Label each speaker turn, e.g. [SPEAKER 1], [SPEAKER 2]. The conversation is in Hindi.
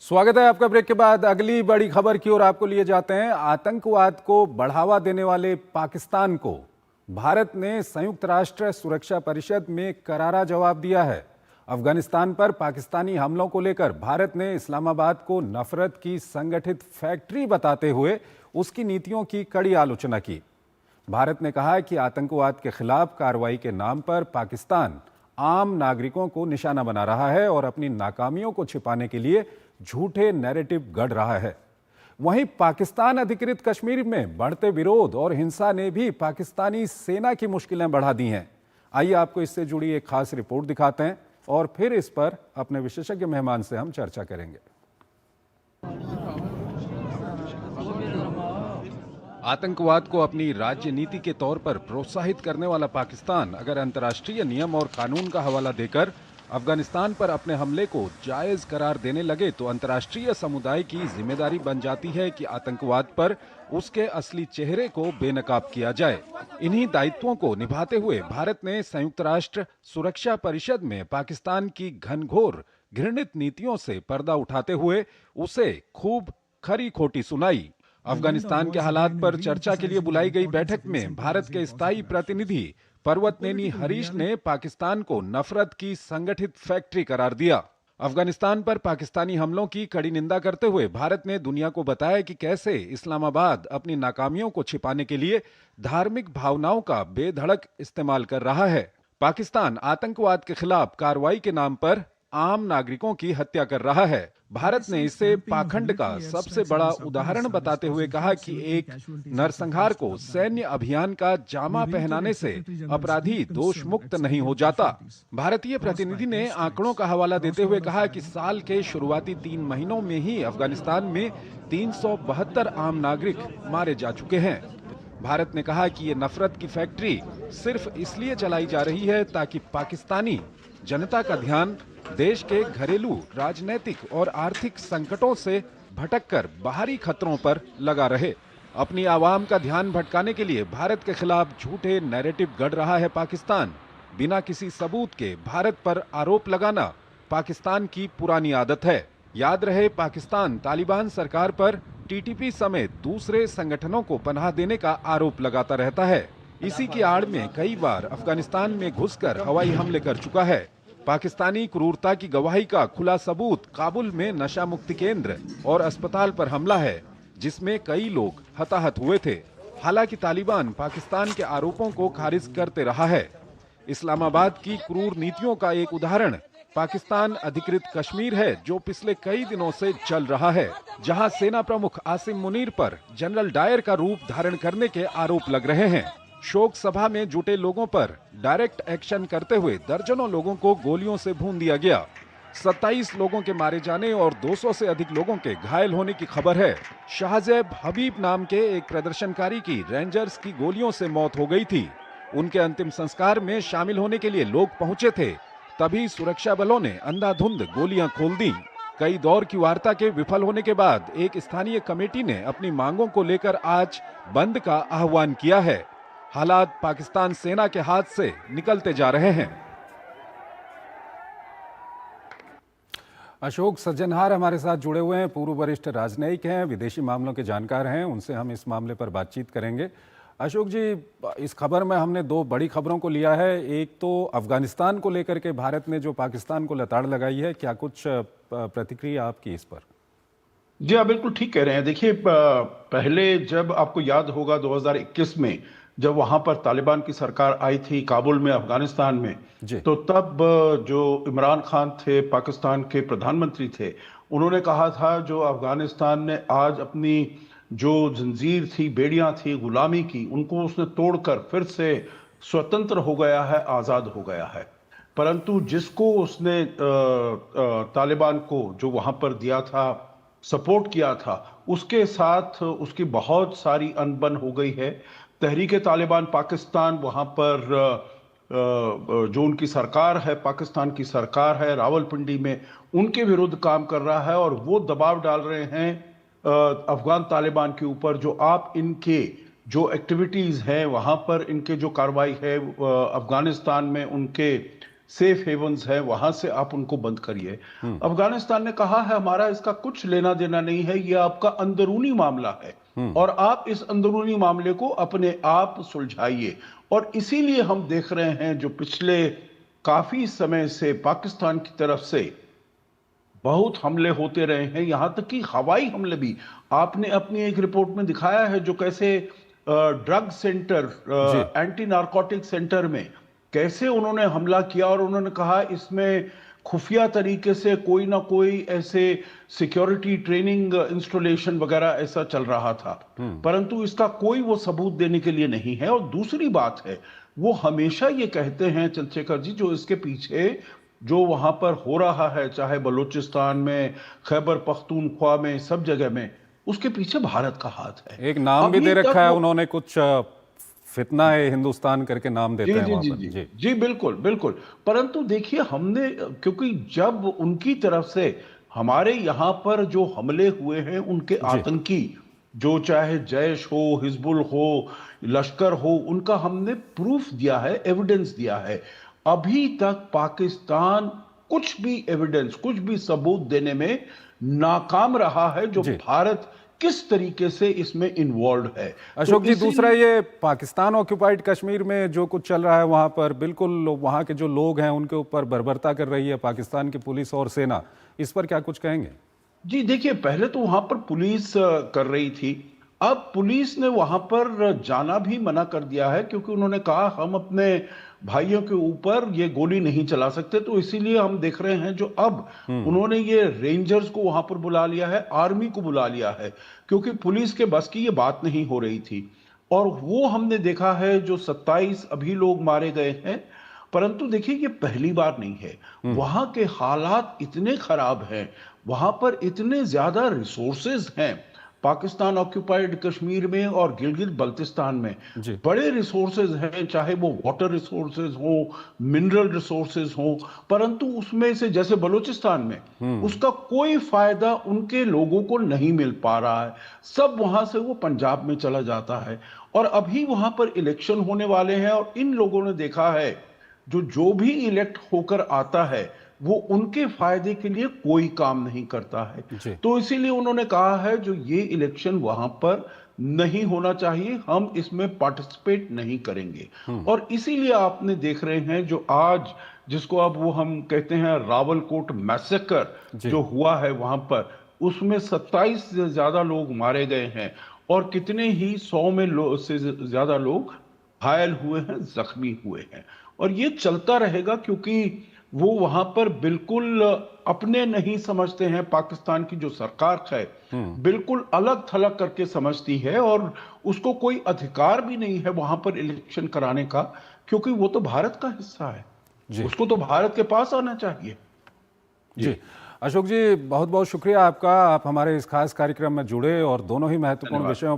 [SPEAKER 1] स्वागत है आपका। ब्रेक के बाद अगली बड़ी खबर की ओर आपको लिए जाते हैं। आतंकवाद को बढ़ावा देने वाले पाकिस्तान को भारत ने संयुक्त राष्ट्र सुरक्षा परिषद में करारा जवाब दिया है। अफगानिस्तान पर पाकिस्तानी हमलों को लेकर भारत ने इस्लामाबाद को नफरत की संगठित फैक्ट्री बताते हुए उसकी नीतियों की कड़ी आलोचना की। भारत ने कहा है कि आतंकवाद के खिलाफ कार्रवाई के नाम पर पाकिस्तान आम नागरिकों को निशाना बना रहा है और अपनी नाकामियों को छिपाने के लिए झूठे नैरेटिव गढ़ रहा है। वहीं पाकिस्तान अधिकृत कश्मीर में बढ़ते विरोध और हिंसा ने भी पाकिस्तानी सेना की मुश्किलें बढ़ा दी हैं। आइए आपको इससे जुड़ी एक खास रिपोर्ट दिखाते हैं और फिर इस पर अपने विशेषज्ञ मेहमान से हम चर्चा करेंगे। आतंकवाद को अपनी राज्य नीति के तौर पर प्रोत्साहित करने वाला पाकिस्तान अगर अंतर्राष्ट्रीय नियम और कानून का हवाला देकर अफगानिस्तान पर अपने हमले को जायज करार देने लगे तो अंतर्राष्ट्रीय समुदाय की जिम्मेदारी बन जाती है कि आतंकवाद पर उसके असली चेहरे को बेनकाब किया जाए। इन्हीं दायित्वों को निभाते हुए भारत ने संयुक्त राष्ट्र सुरक्षा परिषद में पाकिस्तान की घनघोर घृणित नीतियों से पर्दा उठाते हुए उसे खूब खरी खोटी सुनाई। अफगानिस्तान के हालात पर चर्चा के लिए बुलाई गई बैठक में भारत के स्थायी प्रतिनिधि पर्वतनेनी हरीश ने पाकिस्तान को नफरत की संगठित फैक्ट्री करार दिया। अफगानिस्तान पर पाकिस्तानी हमलों की कड़ी निंदा करते हुए भारत ने दुनिया को बताया कि कैसे इस्लामाबाद अपनी नाकामियों को छिपाने के लिए धार्मिक भावनाओं का बेधड़क इस्तेमाल कर रहा है। पाकिस्तान आतंकवाद के खिलाफ कार्रवाई के नाम पर आम नागरिकों की हत्या कर रहा है। भारत ने इसे पाखंड का सबसे बड़ा उदाहरण बताते हुए कहा कि एक नरसंहार को सैन्य अभियान का जामा पहनाने से अपराधी दोष मुक्त नहीं हो जाता। भारतीय प्रतिनिधि ने आंकड़ों का हवाला देते हुए कहा कि साल के शुरुआती 3 महीनों में ही अफगानिस्तान में 372 आम नागरिक मारे जा चुके हैं। भारत ने कहा कि ये नफरत की फैक्ट्री सिर्फ इसलिए चलाई जा रही है ताकि पाकिस्तानी जनता का ध्यान देश के घरेलू, राजनीतिक और आर्थिक संकटों से भटककर बाहरी खतरों पर लगा रहे। अपनी आवाम का ध्यान भटकाने के लिए भारत के खिलाफ झूठे नैरेटिव गढ़ रहा है पाकिस्तान। बिना किसी सबूत के भारत पर आरोप लगाना पाकिस्तान की पुरानी आदत है। याद रहे, पाकिस्तान तालिबान सरकार पर टीटीपी समेत दूसरे संगठनों को पनाह देने का आरोप लगाता रहता है। इसी की आड़ में कई बार अफगानिस्तान में घुसकर हवाई हमले कर चुका है। पाकिस्तानी क्रूरता की गवाही का खुला सबूत काबुल में नशा मुक्ति केंद्र और अस्पताल पर हमला है, जिसमें कई लोग हताहत हुए थे। हालांकि तालिबान पाकिस्तान के आरोपों को खारिज करते रहा है। इस्लामाबाद की क्रूर नीतियों का एक उदाहरण पाकिस्तान अधिकृत कश्मीर है, जो पिछले कई दिनों से चल रहा है, जहां सेना प्रमुख आसिम मुनीर पर जनरल डायर का रूप धारण करने के आरोप लग रहे हैं। शोक सभा में जुटे लोगों पर डायरेक्ट एक्शन करते हुए दर्जनों लोगों को गोलियों से भून दिया गया। 27 लोगों के मारे जाने और 200 से अधिक लोगों के घायल होने की खबर है। शाहजेब हबीब नाम के एक प्रदर्शनकारी की रेंजर्स की गोलियों से मौत हो गई थी। उनके अंतिम संस्कार में शामिल होने के लिए लोग पहुंचे थे, तभी सुरक्षा बलों ने अंधाधुंध गोलियां खोल दी। कई दौर की वार्ता के विफल होने के बाद एक स्थानीय कमेटी ने अपनी मांगों को लेकर आज बंद का आह्वान किया है। हालात पाकिस्तान सेना के हाथ से निकलते जा रहे हैं। अशोक सज्जनहार हमारे साथ जुड़े हुए हैं, पूर्व वरिष्ठ राजनयिक हैं, विदेशी मामलों के जानकार हैं। उनसे हम इस मामले पर बातचीत करेंगे। अशोक जी, इस खबर में हमने 2 बड़ी खबरों को लिया है। एक तो अफगानिस्तान को लेकर के भारत ने जो पाकिस्तान को लताड़ लगाई है, क्या कुछ प्रतिक्रिया आपकी इस पर?
[SPEAKER 2] जी आप बिल्कुल ठीक कह रहे हैं। देखिए, पहले जब आपको याद होगा 2021 में जब वहां पर तालिबान की सरकार आई थी काबुल में, अफगानिस्तान में, तो तब जो इमरान खान थे, पाकिस्तान के प्रधानमंत्री थे, उन्होंने कहा था जो अफगानिस्तान ने आज अपनी जो जंजीर थी, बेड़ियां थी गुलामी की, उनको उसने तोड़कर फिर से स्वतंत्र हो गया है, आजाद हो गया है। परंतु जिसको उसने तालिबान को जो वहां पर दिया था, सपोर्ट किया था, उसके साथ उसकी बहुत सारी अनबन हो गई है। तहरीक तालिबान पाकिस्तान, वहां पर जो उनकी सरकार है, पाकिस्तान की सरकार है, रावलपिंडी में, उनके विरुद्ध काम कर रहा है और वो दबाव डाल रहे हैं अफगान तालिबान के ऊपर, जो आप इनके जो एक्टिविटीज हैं वहां पर, इनके जो कार्रवाई है अफगानिस्तान में, उनके सेफ हेवन्स हैं, वहां से आप उनको बंद करिए। अफगानिस्तान ने कहा है हमारा इसका कुछ लेना देना नहीं है, ये आपका अंदरूनी मामला है और आप इस अंदरूनी मामले को अपने आप सुलझाइए। और इसीलिए हम देख रहे हैं जो पिछले काफी समय से पाकिस्तान की तरफ से बहुत हमले होते रहे हैं, यहां तक कि हवाई हमले भी। आपने अपनी एक रिपोर्ट में दिखाया है जो कैसे drug centre, anti narcotic centre में कैसे उन्होंने हमला किया और उन्होंने कहा इसमें खुफिया तरीके से कोई ना कोई ऐसे सिक्योरिटी ट्रेनिंग इंस्टॉलेशन वगैरह ऐसा चल रहा था, परंतु इसका कोई वो सबूत देने के लिए नहीं है। और दूसरी बात है, वो हमेशा ये कहते हैं चंद्रशेखर जी, जो इसके पीछे जो वहां पर हो रहा है, चाहे बलूचिस्तान में, खैबर पख्तूनख्वा में, सब जगह में, उसके पीछे भारत का हाथ है।
[SPEAKER 1] एक नाम भी दे रखा है उन्होंने, कुछ फितना है हिंदुस्तान करके नाम देते हैं वहां पर।
[SPEAKER 2] जी बिल्कुल बिल्कुल। परंतु देखिए हमने, क्योंकि जब उनकी तरफ से हमारे यहां पर जो हमले हुए हैं, उनके आतंकी, जो चाहे जैश हो, हिजबुल हो, लश्कर हो, उनका हमने प्रूफ दिया है, एविडेंस दिया है। अभी तक पाकिस्तान कुछ भी एविडेंस, कुछ भी सबूत देने में नाकाम रहा है जो भारत किस तरीके से इसमें इन्वॉल्व है।
[SPEAKER 1] अशोक जी, दूसरा ये पाकिस्तान ऑक्युपाइड कश्मीर में जो कुछ चल रहा है वहां पर, बिल्कुल वहां के जो लोग हैं उनके ऊपर बर्बरता कर रही है पाकिस्तान की पुलिस और सेना, इस पर क्या कुछ कहेंगे?
[SPEAKER 2] जी देखिए, पहले तो वहां पर पुलिस कर रही थी, अब पुलिस ने वहां पर जाना भी मना कर दिया है, क्योंकि उन्होंने कहा हम अपने भाइयों के ऊपर ये गोली नहीं चला सकते। तो इसीलिए हम देख रहे हैं जो अब उन्होंने ये रेंजर्स को वहां पर बुला लिया है, आर्मी को बुला लिया है, क्योंकि पुलिस के बस की ये बात नहीं हो रही थी। और वो हमने देखा है जो 27 अभी लोग मारे गए हैं। परंतु देखिए ये पहली बार नहीं है, वहां के हालात इतने खराब हैं, वहां पर इतने ज्यादा रिसोर्सेज हैं पाकिस्तान ऑक्युपाइड कश्मीर में और गिलगित बल्तिस्तान में, बड़े रिसोर्सेज हैं, चाहे वो वाटर रिसोर्सेज हो, मिनरल रिसोर्सेज हो, परंतु उसमें से जैसे बलूचिस्तान में उसका कोई फायदा उनके लोगों को नहीं मिल पा रहा है। सब वहां से वो पंजाब में चला जाता है। और अभी वहां पर इलेक्शन होने वाले हैं और इन लोगों ने देखा है जो भी इलेक्ट होकर आता है वो उनके फायदे के लिए कोई काम नहीं करता है। तो इसीलिए उन्होंने कहा है जो ये इलेक्शन वहां पर नहीं होना चाहिए, हम इसमें पार्टिसिपेट नहीं करेंगे। और इसीलिए आपने देख रहे हैं जो आज, जिसको अब वो हम कहते हैं रावलकोट मैसेकर जो हुआ है वहां पर, उसमें 27 से ज्यादा लोग मारे गए हैं और कितने ही 100 में से ज्यादा लोग घायल हुए हैं, जख्मी हुए हैं। और ये चलता रहेगा, क्योंकि वो वहां पर बिल्कुल अपने नहीं समझते हैं। पाकिस्तान की जो सरकार है बिल्कुल अलग थलग करके समझती है और उसको कोई अधिकार भी नहीं है वहां पर इलेक्शन कराने का, क्योंकि वो तो भारत का हिस्सा है, उसको तो भारत के पास आना चाहिए।
[SPEAKER 1] जी अशोक जी, बहुत बहुत शुक्रिया आपका, आप हमारे इस खास कार्यक्रम में जुड़े और दोनों ही महत्वपूर्ण विषयों पर